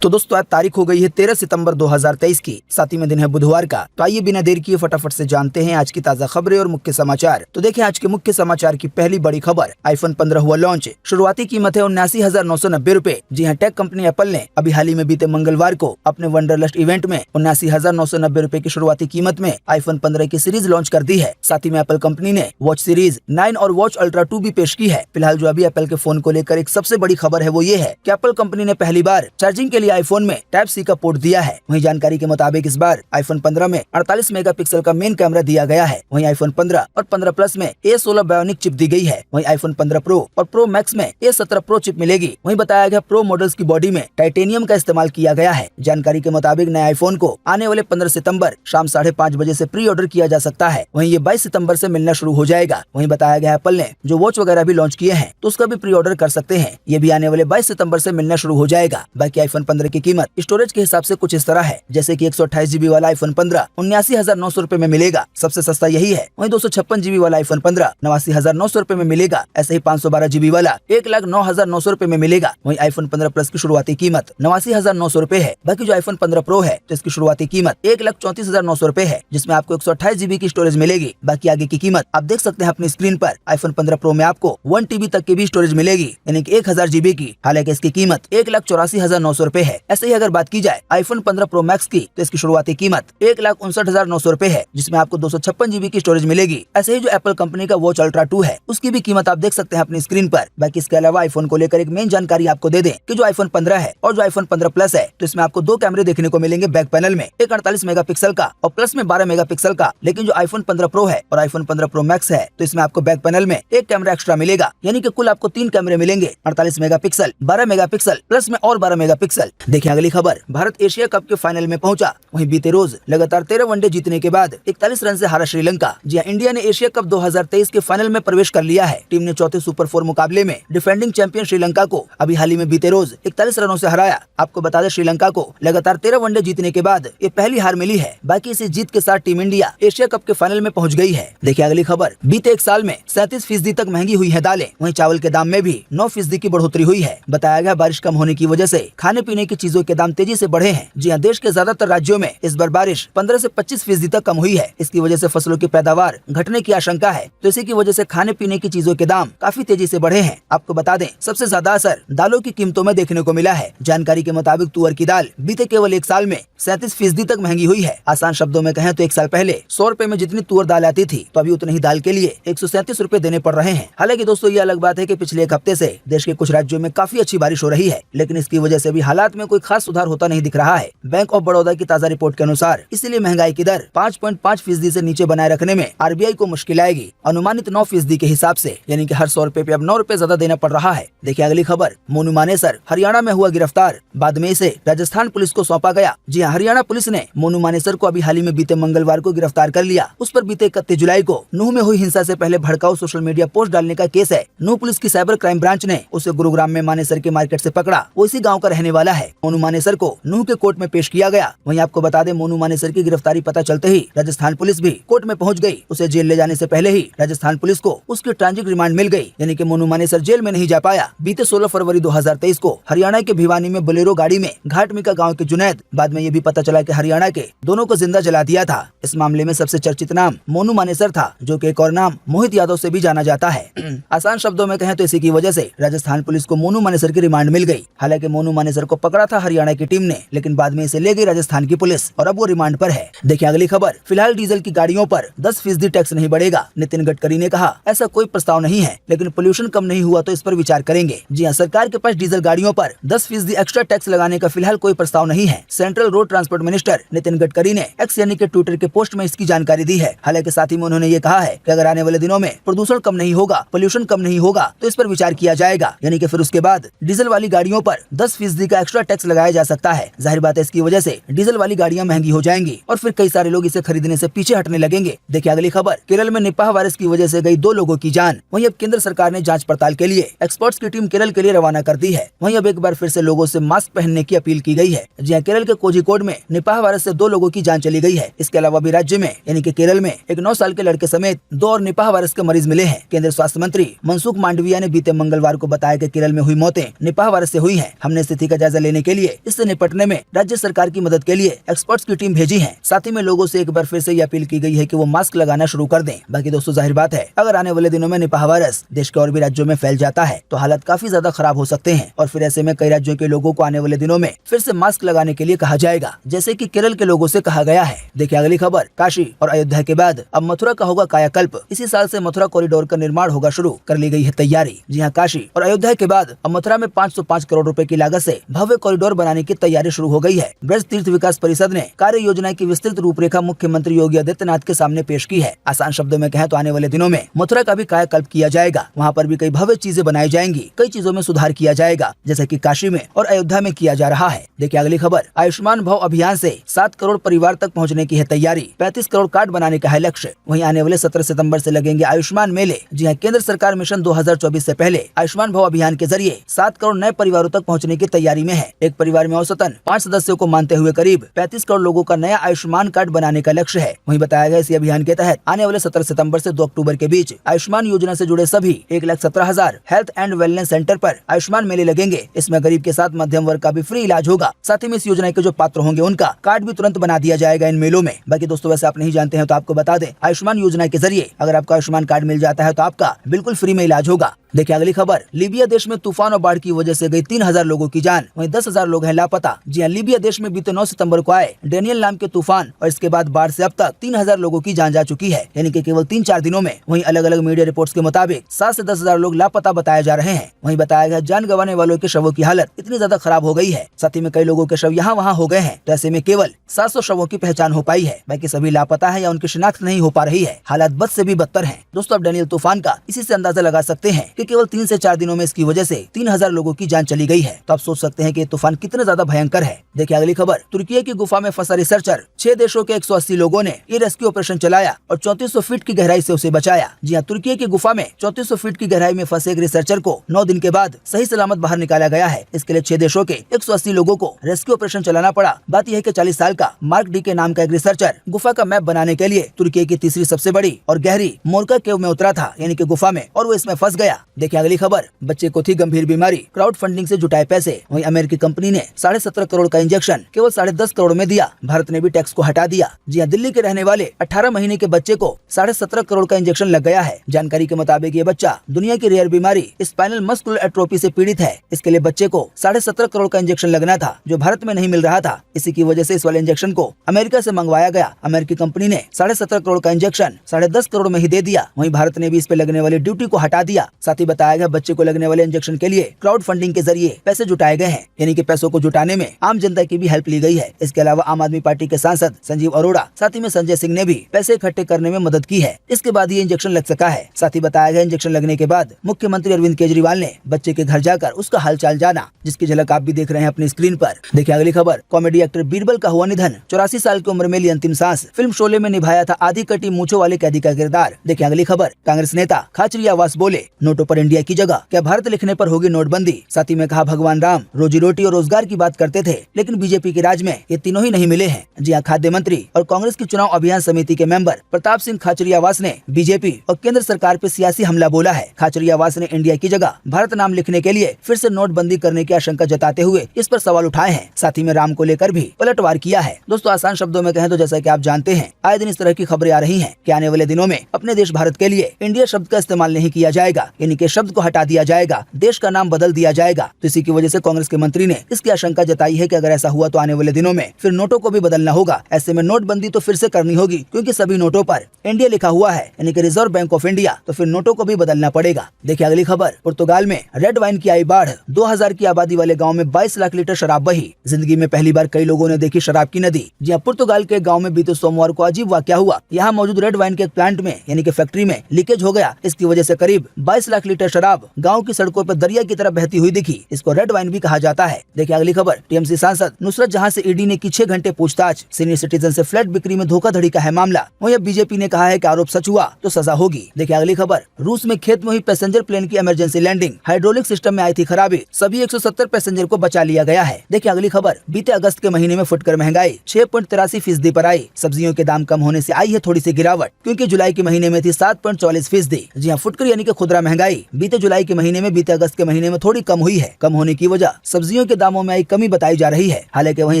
तो दोस्तों आज तारीख हो गई है 13 सितंबर 2023 की, साथ ही में दिन है बुधवार का। तो आइए बिना देर किए फटाफट से जानते हैं आज की ताजा खबरें और मुख्य समाचार। तो देखिए आज के मुख्य समाचार की पहली बड़ी खबर, आईफोन 15 हुआ लॉन्च। शुरुआती कीमत है 79,990 रुपए। जी हाँ, टेक कंपनी एप्पल ने अभी हाल ही में बीते मंगलवार को अपने वंडरलस्ट इवेंट में 79,990 रुपए की शुरुआती कीमत में आईफोन 15 की सीरीज लॉन्च कर दी है। साथ ही में एप्पल कंपनी ने वॉच सीरीज 9 और वॉच अल्ट्रा 2 भी पेश की है। फिलहाल जो अभी एप्पल के फोन को लेकर एक सबसे बड़ी खबर है वो ये है कि एप्पल कंपनी ने पहली बार चार्जिंग के लिए आईफोन में टाइप सी का पोर्ट दिया है। वहीं जानकारी के मुताबिक इस बार आईफोन 15 में 48 मेगापिक्सल का मेन कैमरा दिया गया है। वहीं आईफोन 15 और 15 प्लस में A16 बायोनिक चिप दी गई है। वहीं आईफोन 15 प्रो और प्रो मैक्स में A17 प्रो चिप मिलेगी। वहीं बताया गया प्रो मॉडल्स की बॉडी में टाइटेनियम का इस्तेमाल किया गया है। जानकारी के मुताबिक नए आईफोन को आने वाले 15 सितंबर शाम 5:30 बजे से प्री ऑर्डर किया जा सकता है। वहीं ये 22 सितंबर से मिलना शुरू हो जाएगा। वहीं बताया गया एप्पल ने जो वॉच वगैरह भी लॉन्च किए हैं तो उसका भी प्री ऑर्डर कर सकते हैं। ये भी आने वाले 22 सितंबर से मिलना शुरू हो जाएगा। बाकी आईफोन 15 की कीमत स्टोरेज के हिसाब से कुछ इस तरह है, जैसे कि 128 GB वाला आईफोन 15 79,900 रुपए में मिलेगा, सबसे सस्ता यही है। वहीं 256 GB वाला आईफोन 15 89,900 रुपए में मिलेगा। ऐसे ही 512 GB वाला 1,09,900 रुपए में मिलेगा। वहीं आईफोन 15 प्लस की शुरुआती कीमत 89,900 रुपए है। बाकी जो आईफोन 15 प्रो है तो इसकी शुरुआती कीमत 1,34,900 रुपए है, जिसमें आपको 128 GB की स्टोरेज मिलेगी। बाकी आगे की कीमत आप देख सकते हैं अपनी स्क्रीन पर। आईफोन 15 प्रो में आपको 1 TB तक की भी स्टोरेज मिलेगी, यानी कि 1000 GB की। हालांकि इसकी कीमत 1,84,900 रुपए है। ऐसे ही अगर बात की जाए आईफोन 15 प्रो मैक्स की तो इसकी शुरुआती कीमत 1,59,900 रुपए है, जिसमें आपको 256 GB की स्टोरेज मिलेगी। ऐसे ही जो एप्पल कंपनी का वॉच अल्ट्रा 2 है उसकी भी कीमत आप देख सकते हैं अपनी स्क्रीन पर। बाकी इसके अलावा आईफोन को लेकर एक मेन जानकारी आपको दे दें कि जो आईफोन 15 है और जो आईफोन 15 प्लस है तो इसमें आपको 2 कैमरे देखने को मिलेंगे बैक पैनल में, एक 48 मेगापिक्सल का और प्लस में 12 मेगापिक्सल का। लेकिन जो आईफोन 15 प्रो है और आईफोन 15 प्रो मैक्स है तो इसमें आपको बैक पैनल में एक कैमरा एक्स्ट्रा मिलेगा, यानी कि कुल आपको 3 कैमरे मिलेंगे, 48 मेगापिक्सल, 12 मेगापिक्सल प्लस में और 12 मेगापिक्सल। देखिए अगली खबर, भारत एशिया कप के फाइनल में पहुंचा। वहीं बीते रोज लगातार 13 वनडे जीतने के बाद 41 रन से हारा श्रीलंका। जी हां, इंडिया ने एशिया कप 2023 के फाइनल में प्रवेश कर लिया है। टीम ने चौथे सुपर 4 मुकाबले में डिफेंडिंग चैंपियन श्रीलंका को अभी हाल ही में बीते रोज 41 रनों से हराया। आपको बता दें श्रीलंका को लगातार 13 वनडे जीतने के बाद ये पहली हार मिली है। बाकी इसी जीत के साथ टीम इंडिया एशिया कप के फाइनल में पहुंच गई है। देखिए अगली खबर, बीते एक साल में 37% तक महंगी हुई है दालें। वहीं चावल के दाम में भी 9% की बढ़ोतरी हुई है। बताया गया बारिश कम होने की वजह से खाने पीने की चीजों के दाम तेजी से बढ़े हैं। जी हां, देश के ज्यादातर राज्यों में इस बार बारिश 15 से 25% तक कम हुई है। इसकी वजह से फसलों की पैदावार घटने की आशंका है, तो इसी की वजह से खाने पीने की चीजों के दाम काफी तेजी से बढ़े हैं। आपको बता दें सबसे ज्यादा असर दालों की कीमतों में देखने को मिला है। जानकारी के मुताबिक तुअर की दाल बीते केवल एक साल में 37% तक महंगी हुई है। आसान शब्दों में कहें तो एक साल पहले 100 रुपए में जितनी तुअर दाल आती थी तो अभी उतनी ही दाल के लिए 137 रुपए देने पड़ रहे हैं। हालांकि दोस्तों ये अलग बात है कि पिछले एक हफ्ते से देश के कुछ राज्यों में काफी अच्छी बारिश हो रही है, लेकिन इसकी वजह से भी हालात में कोई खास सुधार होता नहीं दिख रहा है। बैंक ऑफ बड़ौदा की ताजा रिपोर्ट के अनुसार इसलिए महंगाई की दर 5.5% से नीचे बनाए रखने में आरबीआई को मुश्किल आएगी, अनुमानित 9% के हिसाब से, यानी कि हर 100 रुपए पे अब 9 रुपए ज्यादा देना पड़ रहा है। देखिए अगली खबर, मोनू मानेसर हरियाणा में हुआ गिरफ्तार, बाद में इसे राजस्थान पुलिस को सौंपा गया। जी हाँ, हरियाणा पुलिस ने मोनू मानेसर को अभी हाल ही में बीते मंगलवार को गिरफ्तार कर लिया। उस पर बीते 31 जुलाई को नूह में हुई हिंसा से पहले भड़काऊ सोशल मीडिया पोस्ट डालने का केस है। नूह पुलिस की साइबर क्राइम ब्रांच ने उसे गुरुग्राम में मानेसर के मार्केट से पकड़ा। वो इसी गाँव का रहने वाला है। मोनू मानेसर को नूह के कोर्ट में पेश किया गया। वहीं आपको बता दें मोनू मानेसर की गिरफ्तारी पता चलते ही राजस्थान पुलिस भी कोर्ट में पहुंच गई। उसे जेल ले जाने से पहले ही राजस्थान पुलिस को उसकी ट्रांजिट रिमांड मिल गई, यानी कि मोनू मानेसर जेल में नहीं जा पाया। बीते 16 फरवरी 2023 को हरियाणा के भिवानी में बोलेरो गाड़ी में घाटमिका गाँव के जुनैद, बाद में ये भी पता चला कि हरियाणा के दोनों को जिंदा जला दिया था। इस मामले में सबसे चर्चित नाम मोनू मानेसर था, जो कि एक और नाम मोहित यादव से भी जाना जाता है। आसान शब्दों में कहें तो इसी की वजह से राजस्थान पुलिस को मोनू मानेसर की रिमांड मिल गई। हालांकि मोनू मानेसर को पकड़ा था हरियाणा की टीम ने, लेकिन बाद में इसे ले गई राजस्थान की पुलिस और अब वो रिमांड पर है। देखिए अगली खबर, फिलहाल डीजल की गाड़ियों पर 10% टैक्स नहीं बढ़ेगा। नितिन गडकरी ने कहा ऐसा कोई प्रस्ताव नहीं है, लेकिन पोल्यूशन कम नहीं हुआ तो इस पर विचार करेंगे। जी हाँ, सरकार के पास डीजल गाड़ियों पर 10% एक्स्ट्रा टैक्स लगाने का फिलहाल कोई प्रस्ताव नहीं है। Central road transport minister Nitin Gadkari ने एक्स यानी कि ट्विटर के पोस्ट में इसकी जानकारी दी है। हालांकि साथ ही में उन्होंने ये कहा है कि अगर आने वाले दिनों में प्रदूषण कम नहीं होगा, पोल्यूशन कम नहीं होगा तो इस पर विचार किया जाएगा, यानी कि फिर उसके बाद डीजल वाली गाड़ियों पर 10% का एक्स्ट्रा टैक्स लगाया जा सकता है। जाहिर बात है इसकी वजह से डीजल वाली गाड़ियां महंगी हो जाएंगी और फिर कई सारे लोग इसे खरीदने से पीछे हटने लगेंगे। देखिए अगली खबर, केरल में निपाह वायरस की वजह से गई 2 लोगों की जान। वहीं अब केंद्र सरकार ने जांच पड़ताल के लिए एक्सपर्ट्स की टीम केरल के लिए रवाना कर दी है। वहीं अब एक बार फिर से लोगों से मास्क पहनने की अपील की गई है। जी हां, केरल के कोझिकोड में निपाह वायरस से 2 लोगों की जान चली गई है। इसके अलावा भी राज्य में यानी कि केरल में एक 9 साल के लड़के समेत 2 और निपाह वायरस के मरीज मिले हैं। केंद्रीय स्वास्थ्य मंत्री मनसुख मांडविया ने बीते मंगलवार को बताया कि केरल में हुई मौतें निपाह वायरस से हुई हैं। हमने स्थिति का जायजा लेने के लिए इससे निपटने में राज्य सरकार की मदद के लिए एक्सपर्ट्स की टीम भेजी है। साथ ही में लोगों से एक बार फिर से ये अपील की गई है कि वो मास्क लगाना शुरू कर दें। बाकी दोस्तों जाहिर बात है, अगर आने वाले दिनों में निपाह वायरस देश के और भी राज्यों में फैल जाता है तो हालात काफी ज्यादा खराब हो सकते हैं और फिर ऐसे में कई राज्यों के लोगों को आने वाले दिनों में फिर से मास्क लगाने के लिए कहा जाएगा, जैसे कि केरल के लोगों से कहा गया है। देखिए अगली खबर, काशी और अयोध्या के बाद अब मथुरा का होगा कायाकल्प। इसी साल से मथुरा कॉरिडोर का निर्माण होगा शुरू, कर ली गई है तैयारी। जी हाँ, काशी और अयोध्या के बाद अब मथुरा में 505 करोड़ रुपए की लागत से भव्य कॉरिडोर बनाने की तैयारी शुरू हो गई है। ब्रज तीर्थ विकास परिषद ने कार्य योजना की विस्तृत रूपरेखा मुख्यमंत्री योगी आदित्यनाथ के सामने पेश की है। आसान शब्दों में कहें तो आने वाले दिनों में मथुरा का भी कायाकल्प किया जाएगा। वहाँ पर भी कई भव्य चीजें बनाई जाएंगी, कई चीजों में सुधार किया जाएगा, जैसे कि काशी में और अयोध्या में किया जा रहा है। देखिए अगली खबर, आयुष्मान भव अभियान से 7 करोड़ परिवार तक पहुँचने की है तैयारी। 35 करोड़ कार्ड बनाने का है लक्ष्य। वहीं आने वाले 17 सितंबर से लगेंगे आयुष्मान मेले। जी हाँ, केंद्र सरकार मिशन 2024 से पहले आयुष्मान भव अभियान के जरिए 7 करोड़ नए परिवारों तक पहुँचने की तैयारी में है। एक परिवार में औसतन 5 सदस्यों को मानते हुए करीब 35 करोड़ लोगों का नया आयुष्मान कार्ड बनाने का लक्ष्य है। वहीं बताया गया इसी अभियान के तहत आने वाले 17 सितंबर से 2 अक्टूबर के बीच आयुष्मान योजना से जुड़े सभी 1,17,000 हेल्थ एंड वेलनेस सेंटर पर आयुष्मान मेले लगेंगे। इसमें गरीब के साथ मध्यम वर्ग का भी फ्री इलाज होगा। साथ ही में इस योजना के जो पात्र होंगे उनका कार्ड भी तुरंत बना दिया जाएगा इन मेलों में। बाकी दोस्तों वैसे आप नहीं जानते हैं तो आपको बता दें, आयुष्मान योजना के जरिए अगर आपका आयुष्मान कार्ड मिल जाता है तो आपका बिल्कुल फ्री में इलाज होगा। देखिए अगली खबर, लीबिया देश में तूफान और बाढ़ की वजह से गई 3,000 लोगों की जान, वहीं 10,000 लोग हैं लापता। जी हाँ, लीबिया देश में बीते 9 सितंबर को आए डेनियल नाम के तूफान और इसके बाद बाढ़ से अब तक 3,000 लोगों की जान जा चुकी है, यानी कि केवल 3-4 दिनों में। वहीं अलग अलग मीडिया रिपोर्ट्स के मुताबिक 7 से 10,000 लोग लापता बताए जा रहे हैं। वहीं बताया गया जान गंवाने वालों के शवों की हालत इतनी ज्यादा खराब हो गई है, साथ ही में कई लोगों के शव यहाँ वहाँ हो गए हैं। तो ऐसे में केवल 700 शवों की पहचान हो पाई है, बाकी सभी लापता है या उनकी शिनाख्त नहीं हो पा रही है। हालात बद से भी बदतर है। दोस्तों अब डेनियल तूफान का इसी से अंदाजा लगा सकते हैं कि केवल 3 से 4 दिनों में इसकी वजह से 3,000 लोगों की जान चली गई है। तो आप सोच सकते हैं कि ये तूफान कितना ज्यादा भयंकर है। देखिए अगली खबर, तुर्की की गुफा में फंसा रिसर्चर, 6 देशों के 180 लोगों ने ये रेस्क्यू ऑपरेशन चलाया और 3400 फीट की गहराई से उसे बचाया। जी हाँ, तुर्की की गुफा में 3400 फीट की गहराई में फंसे एक रिसर्चर को 9 दिन के बाद सही सलामत बाहर निकाला गया है। इसके लिए 6 देशों के 180 लोगों को रेस्क्यू ऑपरेशन चलाना पड़ा। बात यह है कि 40 साल का मार्क डी के नाम का एक रिसर्चर गुफा का मैप बनाने के लिए तुर्की की तीसरी सबसे बड़ी और गहरी मोरका केव में उतरा था, यानी कि गुफा में, और वो इसमें फंस गया। देखिए अगली खबर, बच्चे को थी गंभीर बीमारी, क्राउड फंडिंग से जुटाए पैसे। वहीं अमेरिकी कंपनी ने 17.5 करोड़ का इंजेक्शन केवल 10.5 करोड़ में दिया। भारत ने भी टैक्स को हटा दिया। जी हाँ, दिल्ली के रहने वाले 18 महीने के बच्चे को 17.5 करोड़ का इंजेक्शन लग गया है। जानकारी के मुताबिक ये बच्चा दुनिया की रेयर बीमारी स्पाइनल मस्कुलर एट्रोफी से पीड़ित है। इसके लिए बच्चे को 17.5 करोड़ का इंजेक्शन लगना था, जो भारत में नहीं मिल रहा था। इसी की वजह से इस वाले इंजेक्शन को अमेरिका से मंगवाया गया। अमेरिकी कंपनी ने 17.5 करोड़ का इंजेक्शन 10.5 करोड़ में ही दे दिया। वहीं भारत ने भी इस पे लगने वाली ड्यूटी को हटा दिया। साथ ही बताया गया बच्चे को लगने वाले इंजेक्शन के लिए क्राउड फंडिंग के जरिए पैसे जुटाए गए हैं, यानी कि पैसों को जुटाने में आम जनता की भी हेल्प ली गई है। इसके अलावा आम आदमी पार्टी के सांसद संजीव अरोड़ा, साथ ही में संजय सिंह ने भी पैसे इकट्ठे करने में मदद की है। इसके बाद ये इंजेक्शन लग सका है। साथ ही बताया गया इंजेक्शन लगने के बाद मुख्यमंत्री अरविंद केजरीवाल ने बच्चे के घर जाकर उसका हालचाल जाना, जिसकी झलक आप भी देख रहे हैं अपनी स्क्रीन पर। देखिए अगली खबर, कॉमेडी एक्टर बीरबल का हुआ निधन। 84 साल की उम्र में ली अंतिम सांस। फिल्म शोले में निभाया था आधी कटी मूंछों वाले कैदी का किरदार। देखिए अगली खबर, कांग्रेस नेता खाचरियावास बोले नोटों पर इंडिया की जगह, क्या भारत लिखने पर होगी नोटबंदी। साथ ही में कहा भगवान राम रोजी रोटी और रोजगार की बात करते थे, लेकिन बीजेपी के राज में ये तीनों ही नहीं मिले हैं। जी हाँ, खाद्य मंत्री और कांग्रेस की चुनाव अभियान समिति के मेंबर प्रताप सिंह खाचरियावास ने बीजेपी और केंद्र सरकार पे सियासी हमला बोला है। खाचरियावास ने इंडिया की जगह भारत नाम लिखने के लिए फिर से नोटबंदी करने की आशंका जताते हुए इस पर सवाल उठाए हैं। साथ ही में राम को लेकर भी पलटवार किया है। दोस्तों आसान शब्दों में कहें तो जैसा कि आप जानते हैं, आए दिन इस तरह की खबरें आ रही हैं कि आने वाले दिनों में अपने देश भारत के लिए इंडिया शब्द का इस्तेमाल नहीं किया जाएगा, यानी कि शब्द को हटा दिया जाएगा, देश का नाम बदल दिया जाएगा। तो इसी की वजह से कांग्रेस के मंत्री ने इसकी आशंका जताई है कि अगर ऐसा हुआ तो आने वाले दिनों में फिर नोटों को भी बदलना होगा। ऐसे में नोटबंदी तो फिर से करनी होगी, क्योंकि सभी नोटों पर इंडिया लिखा हुआ है, यानी कि रिजर्व बैंक ऑफ इंडिया, तो फिर नोटों को भी बदलना पड़ेगा। देखिए अगली खबर, पुर्तगाल में रेड वाइन की आई बाढ़। 2000 की आबादी वाले गाँव में 22 लाख लीटर शराब बही। जिंदगी में पहली बार कई लोगों ने देखी शराब की नदी। जी हाँ, पुर्तगाल के गाँव में बीते सोमवार को अजीब वाकया हुआ। यहाँ मौजूद रेड वाइन के प्लांट में, यानी कि फैक्ट्री में लीकेज हो गया। इसकी वजह से करीब 22 लाख लीटर शराब गाँव की सड़कों पर दरिया की तरह बहती हुई दिखी। इसको रेड वाइन भी कहा जाता है। देखिए अगली खबर, टीएमसी सांसद नुसरत जहां से ईडी ने की 6 घंटे पूछताछ। सीनियर सिटीजन से फ्लैट बिक्री में धोखाधड़ी का है मामला। वहीं अब बीजेपी ने कहा है कि आरोप सच हुआ तो सजा होगी। देखिए अगली खबर, रूस में खेत में हुई पैसेंजर प्लेन की इमरजेंसी लैंडिंग। हाइड्रोलिक सिस्टम में आई थी खराबी, सभी 170 पैसेंजर को बचा लिया गया है। देखिए अगली खबर, बीते अगस्त के महीने में फुटकर महंगाई 6.83% पर आई। सब्जियों के दाम कम होने से आई है थोड़ी सी गिरावट, क्योंकि जुलाई के महीने में थी 7.44%। जी हाँ, फुटकर यानी कि खुदरा महंगाई बीते जुलाई के महीने में बीते अगस्त के महीने में थोड़ी कम हुई है। कम होने की वजह सब्जियों सब्जियों के दामों में आई कमी बताई जा रही है। हालांकि वहीं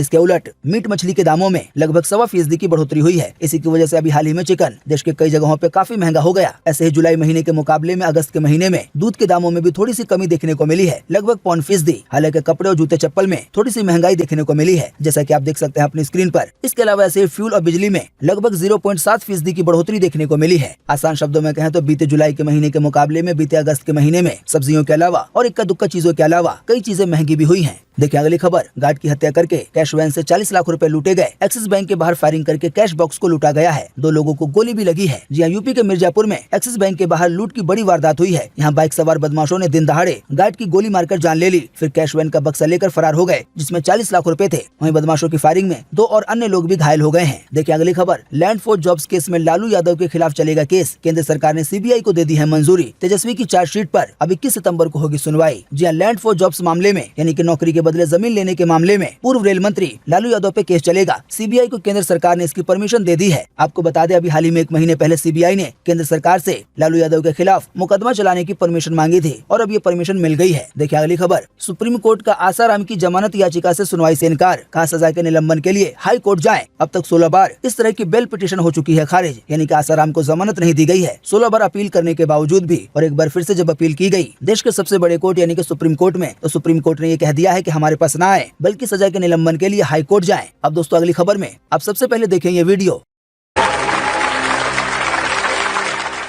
इसके उलट मीट मछली के दामों में लगभग 1.25% की बढ़ोतरी हुई है। इसी की वजह से अभी हाल ही में चिकन देश के कई जगहों पे काफी महंगा हो गया। ऐसे ही जुलाई महीने के मुकाबले में अगस्त के महीने में दूध के दामों में भी थोड़ी सी कमी देखने को मिली है, लगभग 0.5%। हालांकि कपड़े और जूते चप्पल में थोड़ी सी महंगाई देखने को मिली है, जैसा कि आप देख सकते हैं अपनी स्क्रीन पर। इसके अलावा ऐसे फ्यूल और बिजली में लगभग 0.7% की बढ़ोतरी देखने को मिली है। आसान शब्दों में कहें तो बीते जुलाई के महीने के मुकाबले में बीते अगस्त के महीने में सब्जियों के अलावा और इक्का दुक्का चीजों के अलावा कई चीजें महंगी भी हुई हैं। देखिए अगली खबर, गार्ड की हत्या करके कैश वैन से 40 लाख रुपए लूटे गए। एक्सिस बैंक के बाहर फायरिंग करके कैश बॉक्स को लूटा गया है। 2 लोगों को गोली भी लगी है। जी हां, यूपी के मिर्जापुर में एक्सिस बैंक के बाहर लूट की बड़ी वारदात हुई है। यहाँ बाइक सवार बदमाशों ने दिन दहाड़े गार्ड की गोली मारकर जान ले ली, फिर कैश वैन का बक्सा लेकर फरार हो गए, जिसमें 40 लाख रुपए थे। वहीं बदमाशों की फायरिंग में 2 और अन्य लोग भी घायल हो गए हैं। देखिए अगली खबर, लैंड फॉर जॉब्स केस में लालू यादव के खिलाफ चलेगा केस। केंद्र सरकार ने सीबीआई को दे दी है मंजूरी। तेजस्वी की चार्जशीट पर अब 21 सितंबर को होगी सुनवाई। जी हां, लैंड फॉर जॉब्स मामले में यानी कि नौकरी के बदले जमीन लेने के मामले में पूर्व रेल मंत्री लालू यादव पे केस चलेगा। सीबीआई को केंद्र सरकार ने इसकी परमिशन दे दी है। आपको बता दें, अभी हाल ही में 1 महीने पहले सीबीआई ने केंद्र सरकार से लालू यादव के खिलाफ मुकदमा चलाने की परमिशन मांगी थी और अब ये परमिशन मिल गई है। देखिए अगली खबर, सुप्रीम कोर्ट का आसाराम की जमानत याचिका से सुनवाई से इनकार। कहा सजा के निलंबन के लिए हाई कोर्ट जाएं। अब तक 16 बार इस तरह की बेल पिटीशन हो चुकी है खारिज, यानी कि आसाराम को जमानत नहीं दी गई है। 16 बार अपील करने के बावजूद भी और एक बार फिर से जब अपील की गई देश के सबसे बड़े कोर्ट यानी कि सुप्रीम कोर्ट में, तो सुप्रीम कोर्ट ने ये कह दिया है कि हमारे पास ना आए बल्कि सजा के निलंबन के लिए हाई कोर्ट जाएं। अब दोस्तों अगली खबर में आप सबसे पहले देखें ये वीडियो।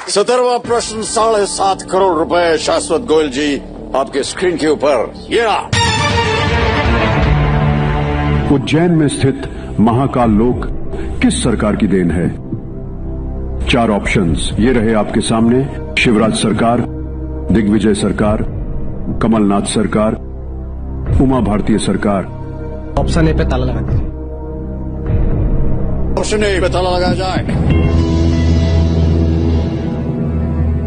17वां प्रश्न 7.5 करोड़ रुपए। शाश्वत गोयल जी आपके स्क्रीन के ऊपर ये रहा। उज्जैन में स्थित महाकाल लोक किस सरकार की देन है? 4 ऑप्शंस ये रहे आपके सामने। शिवराज सरकार, दिग्विजय सरकार, कमलनाथ सरकार, उमा भारतीय सरकार। ऑप्शन ए पे ताला लगा दीजिए। ऑप्शन ए पे ताला लगाया जाए।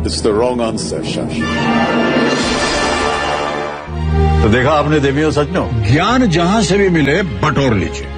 It's the wrong answer, शश। तो देखा आपने देवियों सज्जनों, ज्ञान जहां से भी मिले बटोर लीजिए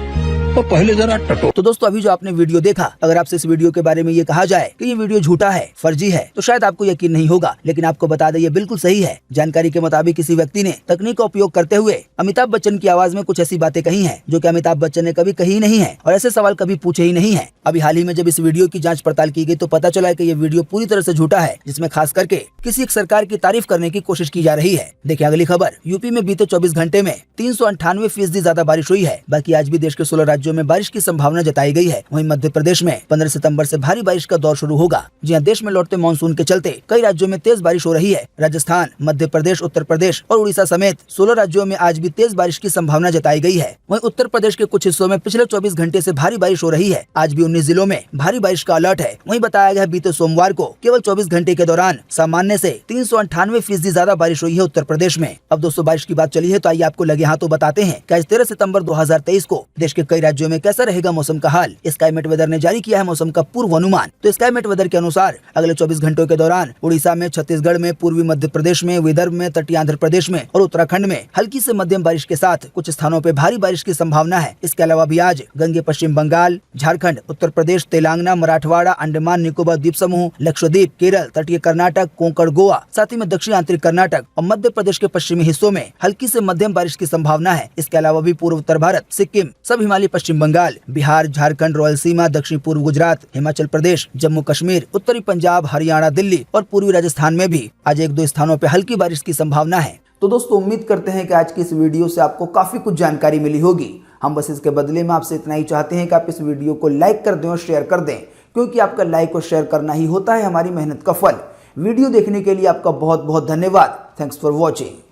और पहले जरा टटो। तो दोस्तों अभी जो आपने वीडियो देखा, अगर आपसे इस वीडियो के बारे में ये कहा जाए कि ये वीडियो झूठा है, फर्जी है, तो शायद आपको यकीन नहीं होगा, लेकिन आपको बता दें ये बिल्कुल सही है। जानकारी के मुताबिक किसी व्यक्ति ने तकनीक का उपयोग करते हुए अमिताभ बच्चन की आवाज में कुछ ऐसी बातें कही हैं जो कि अमिताभ बच्चन ने कभी कही नहीं है और ऐसे सवाल कभी पूछे ही नहीं है। अभी हाल ही में जब इस वीडियो की जांच पड़ताल की गई तो पता चला है कि ये वीडियो पूरी तरह से झूठा है, जिसमें खास करके किसी एक सरकार की तारीफ करने की कोशिश की जा रही है। देखिए अगली खबर, यूपी में बीते 24 घंटे में 398% ज्यादा बारिश हुई है। बाकी आज भी देश के 16 राज्यों में बारिश की संभावना जताई गई है। वहीं मध्य प्रदेश में 15 सितंबर से भारी बारिश का दौर शुरू होगा। जी हां, देश में लौटते मानसून के चलते कई राज्यों में तेज बारिश हो रही है। राजस्थान, मध्य प्रदेश, उत्तर प्रदेश और उड़ीसा समेत 16 राज्यों में आज भी तेज बारिश की संभावना जताई गई है। वहीं उत्तर प्रदेश के कुछ हिस्सों में पिछले 24 घंटे से भारी बारिश हो रही है। आज भी 19 जिलों में भारी बारिश का अलर्ट है। वहीं बताया गया बीते सोमवार को केवल 24 घंटे के दौरान सामान्य से 398% ज्यादा बारिश हुई है उत्तर प्रदेश में। अब दोस्तों बारिश की बात चली है तो आइए आपको लगे हाथों बताते हैं कि आज 13 सितंबर 2023 को देश के कई राज्यों में कैसा रहेगा मौसम का हाल। स्काईमेट वेदर ने जारी किया है मौसम का पूर्व अनुमान। तो स्काईमेट वेदर के अनुसार अगले 24 घंटों के दौरान उड़ीसा में, छत्तीसगढ़ में, पूर्वी मध्य प्रदेश में, विदर्भ में, तटीय आंध्र प्रदेश में और उत्तराखंड में हल्की से मध्यम बारिश के साथ कुछ स्थानों पर भारी बारिश की संभावना है। इसके अलावा भी आज गंगे पश्चिम बंगाल, झारखंड, उत्तर प्रदेश, तेलंगाना, मराठवाड़ा, अंडमान निकोबार द्वीप समूह, लक्षद्वीप, केरल, तटीय कर्नाटक, कोंकण, गोवा, साथ ही में दक्षिण आंतरिक कर्नाटक और मध्य प्रदेश के पश्चिमी हिस्सों में हल्की से मध्यम बारिश की संभावना है। इसके अलावा भी पूर्व उत्तर भारत, सिक्किम, सब हिमालय पश्चिम बंगाल, बिहार, झारखंड, रायलसीमा, दक्षिण पूर्व गुजरात, हिमाचल प्रदेश, जम्मू कश्मीर, उत्तरी पंजाब, हरियाणा, दिल्ली और पूर्वी राजस्थान में भी आज 1-2 स्थानों पर हल्की बारिश की संभावना है। तो दोस्तों उम्मीद करते हैं कि आज की इस वीडियो से आपको काफी कुछ जानकारी मिली होगी। हम बस इसके बदले में आपसे इतना ही चाहते हैं कि आप इस वीडियो को लाइक कर दें और शेयर कर दें, क्योंकि आपका लाइक और शेयर करना ही होता है हमारी मेहनत का फल। वीडियो देखने के लिए आपका बहुत बहुत धन्यवाद। Thanks for watching.